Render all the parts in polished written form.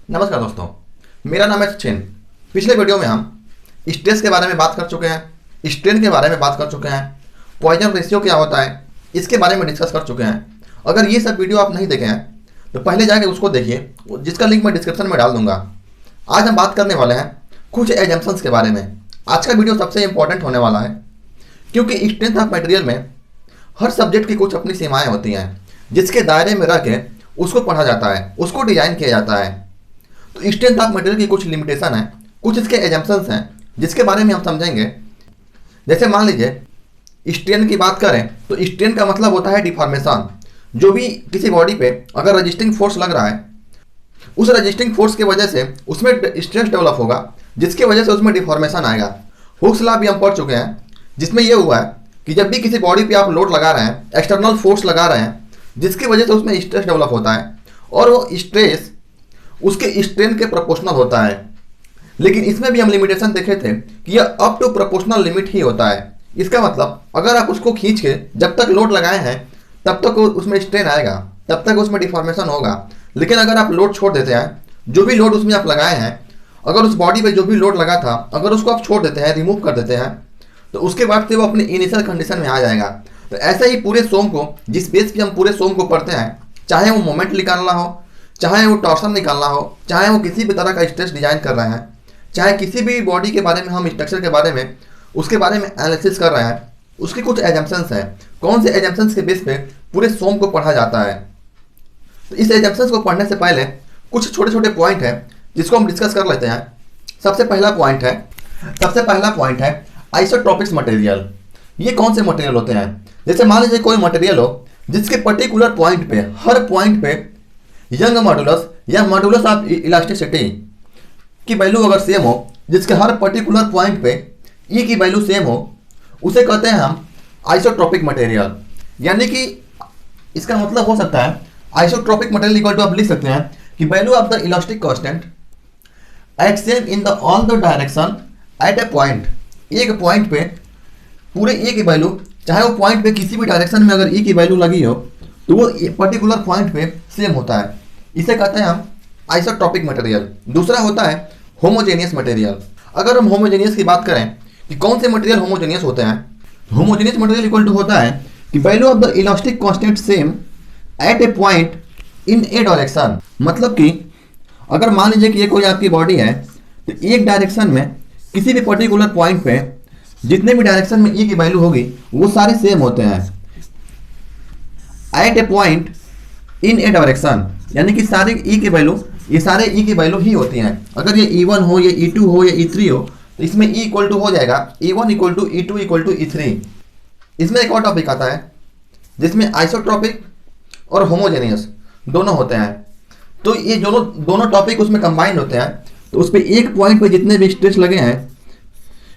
नमस्कार दोस्तों, मेरा नाम है सचिन। पिछले वीडियो में हम स्ट्रेस के बारे में बात कर चुके हैं, स्ट्रेन के बारे में बात कर चुके हैं, पॉइजन रेशियो क्या होता है इसके बारे में डिस्कस कर चुके हैं। अगर ये सब वीडियो आप नहीं देखे हैं तो पहले जाके उसको देखिए, जिसका लिंक मैं डिस्क्रिप्शन में डाल दूंगा। आज हम बात करने वाले हैं कुछ एजम्पशंस के बारे में। आज का वीडियो सबसे इंपॉर्टेंट होने वाला है क्योंकि स्ट्रेंथ ऑफ मटेरियल में हर सब्जेक्ट की कुछ अपनी सीमाएँ होती हैं जिसके दायरे में रह के उसको पढ़ा जाता है, उसको डिजाइन किया जाता है। तो स्ट्रेंथ ऑफ मटेरियल की कुछ लिमिटेशन है, कुछ इसके एजम्पशंस हैं जिसके बारे में हम समझेंगे। जैसे मान लीजिए स्ट्रेन की बात करें तो स्ट्रेन का मतलब होता है डिफॉर्मेशन। जो भी किसी बॉडी पे अगर रजिस्टिंग फोर्स लग रहा है, उस रजिस्टिंग फोर्स की वजह से उसमें स्ट्रेस डेवलप होगा, जिसकी वजह से उसमें डिफॉर्मेशन आएगा। हुक्स लॉ भी हम पढ़ चुके हैं, जिसमें यह हुआ है कि जब भी किसी बॉडी पे आप लोड लगा रहे हैं, एक्सटर्नल फोर्स लगा रहे हैं, जिसकी वजह से उसमें स्ट्रेस डेवलप होता है और वो स्ट्रेस उसके स्ट्रेन के प्रोपोर्शनल होता है। लेकिन इसमें भी हम लिमिटेशन देखे थे कि यह अप टू प्रोपोर्शनल लिमिट ही होता है। इसका मतलब अगर आप उसको खींच के जब तक लोड लगाए हैं तब तक उसमें स्ट्रेन आएगा, तब तक उसमें डिफॉर्मेशन होगा। लेकिन अगर आप लोड छोड़ देते हैं, जो भी लोड उसमें आप लगाए हैं, अगर उस बॉडी पे जो भी लोड लगा था अगर उसको आप छोड़ देते हैं, रिमूव कर देते हैं, तो उसके बाद से वो अपनी इनिशियल कंडीशन में आ जाएगा। तो ऐसे ही पूरे सोम को, जिस बेस पे हम पूरे सोम को पढ़ते हैं, चाहे वो मोमेंट निकालना हो, चाहे वो टॉर्सन निकालना हो, चाहे वो किसी भी तरह का स्ट्रेस डिजाइन कर रहे हैं, चाहे किसी भी बॉडी के बारे में हम स्ट्रक्चर के बारे में उसके बारे में एनालिसिस कर रहे हैं, उसके कुछ एजम्पशंस हैं। कौन से एजम्पशंस के बेस पे पूरे सोम को पढ़ा जाता है। तो इस एजम्पशंस को पढ़ने से पहले कुछ छोटे छोटे पॉइंट हैं जिसको हम डिस्कस कर लेते हैं। सबसे पहला पॉइंट है आइसोट्रॉपिक मटेरियल। ये कौन से मटेरियल होते हैं? जैसे मान लीजिए कोई मटेरियल हो जिसके पर्टिकुलर पॉइंट पे, हर पॉइंट पे यंग मॉडुलस या मॉडुलस ऑफ इलास्टिसिटी की वैल्यू अगर सेम हो, जिसके हर पर्टिकुलर पॉइंट पे ई की वैल्यू सेम हो, उसे कहते हैं हम आइसोट्रॉपिक मटेरियल। यानी कि इसका मतलब हो सकता है आइसोट्रॉपिक मटेरियल इक्वल टू आप लिख सकते हैं कि value of the elastic constant eight same in the all the direction at a point. एक पॉइंट पे पूरे ए की वैल्यू, चाहे वो पॉइंट पे किसी भी डायरेक्शन में अगर ई की वैल्यू लगी हो तो वो पर्टिकुलर पॉइंट पे सेम होता है। इसे कहते हैं हम आइसोट्रॉपिक मटेरियल। दूसरा होता है होमोजेनियस मटेरियल। अगर हम होमोजेनियस की बात करें कि कौन से मटेरियल होमोजेनियस होते हैं, होमोजेनियस मटेरियल इक्वल टू होता है कि value of the elastic constant same at a point in a direction. मतलब कि अगर मान लीजिए कि ये कोई आपकी बॉडी है, तो एक डायरेक्शन में किसी भी पर्टिकुलर पॉइंट पे जितने भी डायरेक्शन में ई की वैल्यू होगी वो सारे सेम होते हैं at a point in a direction. यानी कि सारे ई की वैल्यू, ये सारे ई की वैल्यू ही होती हैं। अगर ये E1 हो, ये E2 हो, ये E3 हो, तो इसमें E इक्वल टू हो जाएगा E1 equal to E2 equal to E3। इसमें एक और टॉपिक आता है जिसमें आइसोट्रॉपिक और होमोजेनियस दोनों होते हैं। तो ये दोनों टॉपिक उसमें कंबाइंड होते हैं। तो उस पर एक पॉइंट पे जितने भी स्ट्रेस लगे हैं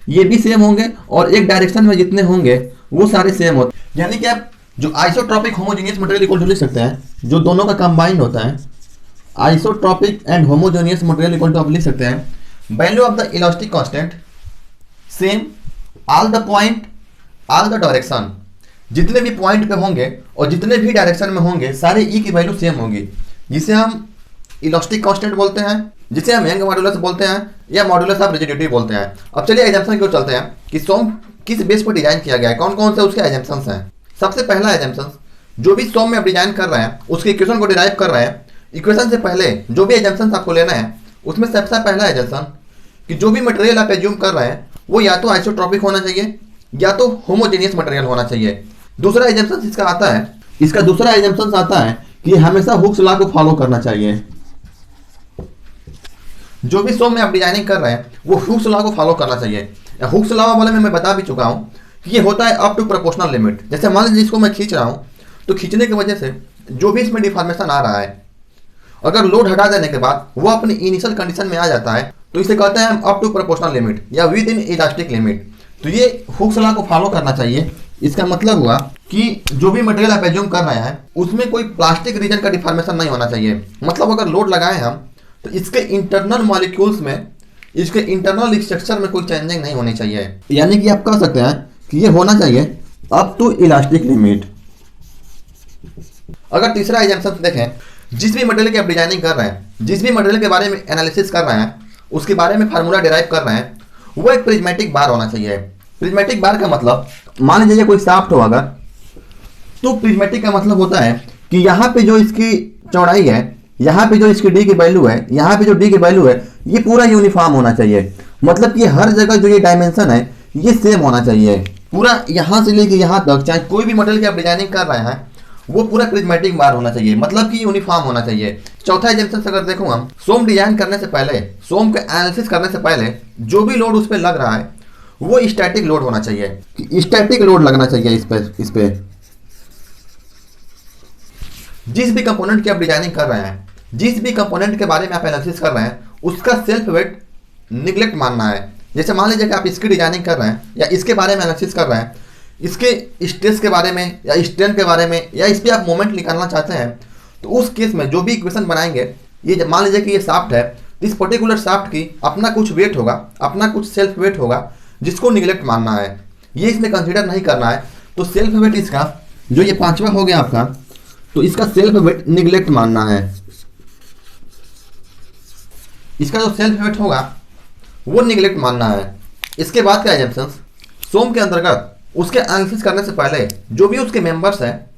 ये भी सेम होंगे और एक डायरेक्शन में जितने होंगे वो सारे सेम होते हैं। यानी कि आप जो isotropic homogeneous material equal to लिख सकते हैं, जो दोनों का कंबाइंड होता है। Isotropic and homogeneous material equal to आप लिख सकते हैं value of the elastic constant same all the point all the direction. जितने भी पॉइंट पे होंगे और जितने भी डायरेक्शन में होंगे सारे ई की वैल्यू सेम होगी, जिसे हम इलास्टिक कांस्टेंट बोलते हैं, जिसे हम यंग मॉडुलस बोलते हैं या मॉडुलस ऑफ रिजिडिटी बोलते हैं। अब चलिए एजम्पशन की ओर चलते हैं कि सोम किस बेस पर डिजाइन किया गया है, कौन कौन से उसके एजम्पशंस हैं। सबसे पहला एजम्पशन, जो भी सोम में आप डिजाइन कर रहे हैं उसके इक्वेशन को डिराइव कर रहे हैं, इक्वेशन से पहले जो भी एजम्पशंस आपको लेना है उसमें सबसे पहला एजम्पशन कि जो भी मटेरियल आप एज्यूम कर रहे हैं वो या तो आइसोट्रॉपिक होना चाहिए या तो होमोजेनियस मटेरियल होना चाहिए। दूसरा एजम्पशन इसका आता है, इसका दूसरा एजम्पशन आता है कि हमेशा हुक्स लॉ को फॉलो करना चाहिए। जो भी सोम में आप डिजाइनिंग कर रहे हैं वो हुक्स लॉ को फॉलो करना चाहिए। हुक्स लॉ वाले में मैं बता भी चुका हूँ कि ये होता है अप टू प्रोपोर्शनल लिमिट। जैसे मान लीजिए इसको मैं खींच रहा हूँ, तो खींचने की वजह से जो भी इसमें डिफॉर्मेशन आ रहा है, अगर लोड हटा देने के बाद वो अपनी इनिशियल कंडीशन में आ जाता है, तो इसे कहते हैं हम अप टू प्रोपोर्शनल लिमिट या विद इन इलास्टिक लिमिट। तो ये हुक्स लॉ को फॉलो करना चाहिए। इसका मतलब हुआ कि जो भी मटेरियल आप एज्यूम कर रहे हैं उसमें कोई प्लास्टिक रीजन का डिफॉर्मेशन नहीं होना चाहिए। मतलब अगर लोड लगाए हम तो इसके इंटरनल मॉलिक्यूल्स में, इसके इंटरनल स्ट्रक्चर में कोई चेंजिंग नहीं होनी चाहिए। यानी कि आप कह सकते हैं कि ये होना चाहिए अप टू इलास्टिक लिमिट। अगर तीसरा एजम्पशन देखें जिस भी मटेरियल की आप डिजाइनिंग कर रहे हैं, जिस भी मटेरियल के बारे में एनालिसिस कर रहे हैं, उसके बारे में फार्मूला डिराइव कर रहे हैं, वो एक प्रिज्मेटिक बार होना चाहिए। प्रिज्मेटिक बार का मतलब, मान लीजिए कोई शाफ्ट हो अगर, तो प्रिज्मेटिक का मतलब होता है कि यहाँ पे जो इसकी चौड़ाई है, यहाँ पे जो इसकी डी की वैल्यू है, यहाँ पे जो डी की वैल्यू है, ये पूरा यूनिफॉर्म होना चाहिए। मतलब कि हर जगह जो ये डायमेंशन है ये सेम होना चाहिए, पूरा यहाँ से लेके यहाँ तक, चाहे कोई भी मटेरियल की आप डिजाइनिंग कर रहे हैं, वो पूरा प्रिज्मेटिक बार होना चाहिए, मतलब कि यूनिफॉर्म होना चाहिए। चौथा एग्जांपल अगर देखो हम, सोम डिजाइन करने से पहले, सोम के एनालिसिस करने से पहले जो भी लोड उस पर लग रहा है वो स्टैटिक लोड होना चाहिए, स्टैटिक लोड लगना चाहिए इस पे। जिस भी कंपोनेंट की आप डिजाइनिंग कर रहे हैं, जिस भी कंपोनेंट के बारे में आप एनालिसिस कर रहे हैं, उसका सेल्फ वेट निगलेक्ट मानना है। जैसे मान लीजिए कि आप इसकी डिजाइनिंग कर रहे हैं या इसके बारे में एनालिसिस कर रहे हैं, इसके स्ट्रेस के बारे में या स्ट्रेन के बारे में, या इस पर आप मोमेंट निकालना चाहते हैं, तो उस केस में जो भी इक्वेशन बनाएंगे, ये मान लीजिए कि ये शाफ्ट है, इस पर्टिकुलर शाफ्ट की अपना कुछ वेट होगा, अपना कुछ सेल्फ वेट होगा, जिसको निगलेक्ट मानना है, ये इसमें कंसिडर नहीं करना है। तो सेल्फ वेट इसका जो ये पांचवा हो गया आपका, तो इसका सेल्फ वेट निगलेक्ट मानना है। इसका जो सेल्फ वेट होगा वो निगलेक्ट मानना है। इसके बाद क्या एजम्पशंस, सोम के अंतर्गत उसके एनालिसिस करने से पहले जो भी उसके मेंबर्स हैं,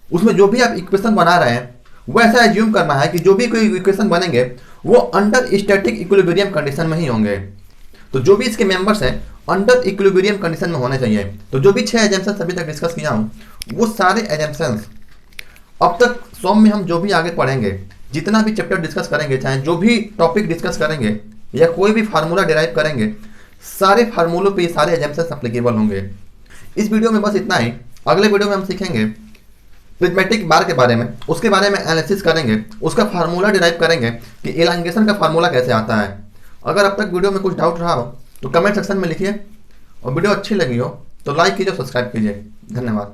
उसमें जो भी आप इक्वेशन बना रहे हैं, वो ऐसा एज्यूम करना है कि जो भी कोई इक्वेशन बनेंगे वो अंडर स्टैटिक इक्विलिब्रियम कंडीशन में ही होंगे। तो जो भी इसके मेंबर्स हैं अंडर इक्विलिब्रियम कंडीशन में होने चाहिए। तो जो भी 6 एजम्पशंस अभी तक डिस्कस किया हूँ, वो सारे एजम्पशंस अब तक सोम में हम जो भी आगे पढ़ेंगे, जितना भी चैप्टर डिस्कस करेंगे, चाहे जो भी टॉपिक डिस्कस करेंगे या कोई भी फार्मूला डिराइव करेंगे, सारे फार्मूलों पे ये सारे एजम्पशंस एप्लीकेबल होंगे। इस वीडियो में बस इतना ही। अगले वीडियो में हम सीखेंगे प्रिज्मेटिक बार के बारे में, उसके बारे में एनालिसिस करेंगे, उसका फार्मूला डिराइव करेंगे कि एलांगेशन का फार्मूला कैसे आता है। अगर अब तक वीडियो में कुछ डाउट रहा हो तो कमेंट सेक्शन में लिखिए, और वीडियो अच्छी लगी हो तो लाइक कीजिए, सब्सक्राइब कीजिए। धन्यवाद।